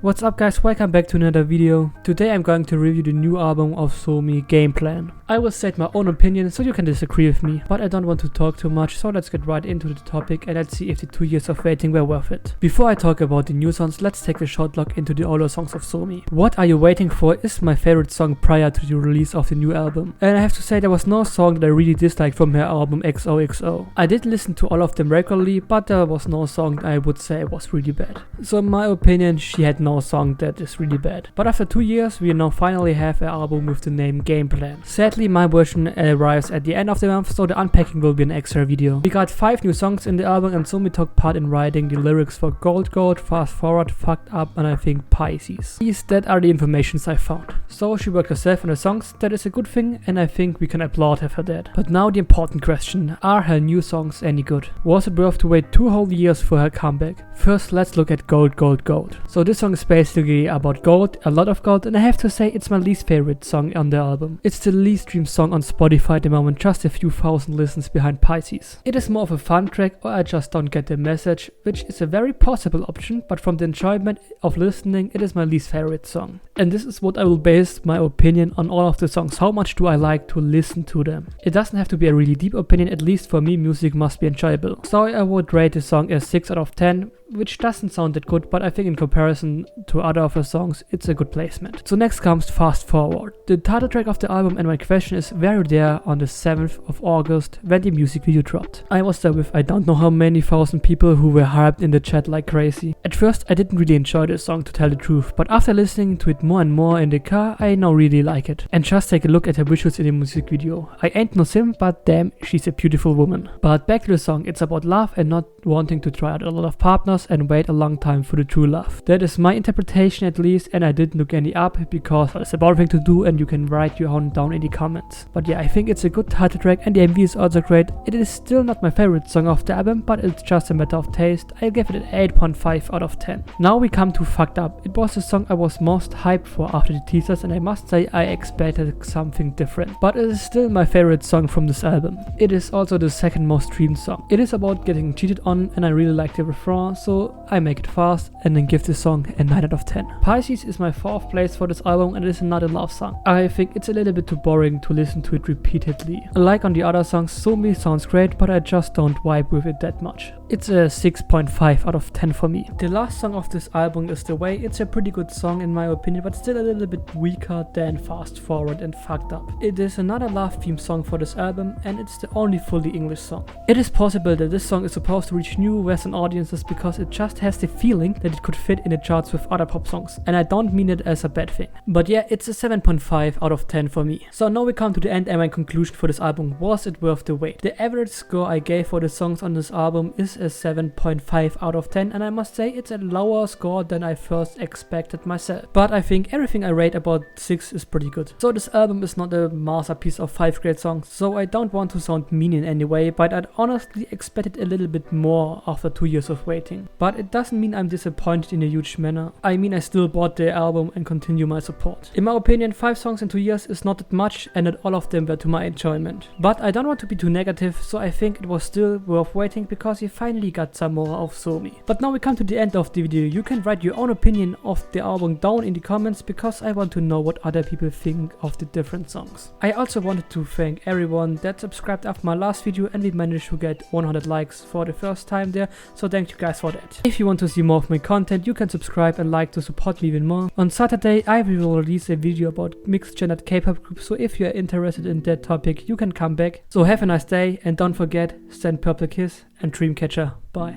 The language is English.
What's up guys, welcome back to another video. Today I'm going to review the new album of Somi, Game Plan. I will state my own opinion so you can disagree with me, but I don't want to talk too much, so let's get right into the topic and let's see if the 2 years of waiting were worth it. Before I talk about the new songs, let's take a short look into the older songs of Somi. What Are You Waiting For is my favorite song prior to the release of the new album. And I have to say there was no song that I really disliked from her album XOXO. I did listen to all of them regularly, but there was no song I would say was really bad. So in my opinion, she had no song that is really bad. But after 2 years, we now finally have an album with the name Game Plan. Sadly, my version arrives at the end of the month, so the unpacking will be an extra video. We got 5 new songs in the album and Somi took part in writing the lyrics for Gold Gold, Fast Forward, Fucked Up and I think Pisces. That are the informations I found. So she worked herself on the songs, that is a good thing and I think we can applaud her for that. But now the important question, are her new songs any good? Was it worth to wait 2 whole years for her comeback? First, let's look at Gold Gold Gold. So this song is basically about gold, a lot of gold, and I have to say it's my least favorite song on the album. It's the least streamed song on Spotify at the moment, just a few thousand listens behind Pisces. It is more of a fun track or I just don't get the message, which is a very possible option, but from the enjoyment of listening, it is my least favorite song. And this is what I will base my opinion on all of the songs. How much do I like to listen to them? It doesn't have to be a really deep opinion, at least for me music must be enjoyable. So I would rate the song a 6 out of 10, which doesn't sound that good, but I think in comparison to other of her songs, it's a good placement. So next comes Fast Forward. The title track of the album, and my question is, were you there on the 7th of August when the music video dropped? I was there with I don't know how many thousand people who were hyped in the chat like crazy. At first I didn't really enjoy the song to tell the truth, but after listening to it more and more in the car, I now really like it. And just take a look at her visuals in the music video. I ain't no sim, but damn, she's a beautiful woman. But back to the song, it's about love and not wanting to try out a lot of partners and wait a long time for the true love. That is my interpretation at least, and I didn't look any up because it's a boring thing to do and you can write your own down in the comments. But yeah, I think it's a good title track and the MV is also great. It is still not my favorite song of the album, but it's just a matter of taste. I give it an 8.5 out of 10. Now we come to Fucked Up. It was the song I was most hyped for after the teasers and I must say I expected something different. But it is still my favorite song from this album. It is also the second most streamed song. It is about getting cheated on and I really like the refrain, so I make it fast and then give this song a 9 out of 10. Pisces is my 4th place for this album and it is another love song. I think it's a little bit too boring to listen to it repeatedly. Like on the other songs, Somi sounds great, but I just don't vibe with it that much. It's a 6.5 out of 10 for me. The last song of this album is The Way. It's a pretty good song in my opinion, but still a little bit weaker than Fast Forward and Fucked Up. It is another love theme song for this album and it's the only fully English song. It is possible that this song is supposed to reach new Western audiences because it just has the feeling that it could fit in the charts with other pop songs, and I don't mean it as a bad thing. But yeah, it's a 7.5 out of 10 for me. So now we come to the end and my conclusion for this album. Was it worth the wait? The average score I gave for the songs on this album is a 7.5 out of 10 and I must say it's a lower score than I first expected myself. But I think everything I rate about 6 is pretty good. So this album is not a masterpiece of 5 great songs, so I don't want to sound mean in any way, but I'd honestly expected a little bit more after 2 years of waiting. But it doesn't mean I'm disappointed in a huge manner. I mean I still bought the album and continue my support. In my opinion, 5 songs in 2 years is not that much and not all of them were to my enjoyment. But I don't want to be too negative, so I think it was still worth waiting because you finally got some more of Somi. But now we come to the end of the video. You can write your own opinion of the album down in the comments because I want to know what other people think of the different songs. I also wanted to thank everyone that subscribed after my last video and we managed to get 100 likes for the first time there, so thank you guys for that. If you want to see more of my content, you can subscribe and like to support me even more. On Saturday I will release a video about mixed gendered K-pop groups, so if you are interested in that topic you can come back. So have a nice day and don't forget, send purple kiss and dreamcatcher. Bye.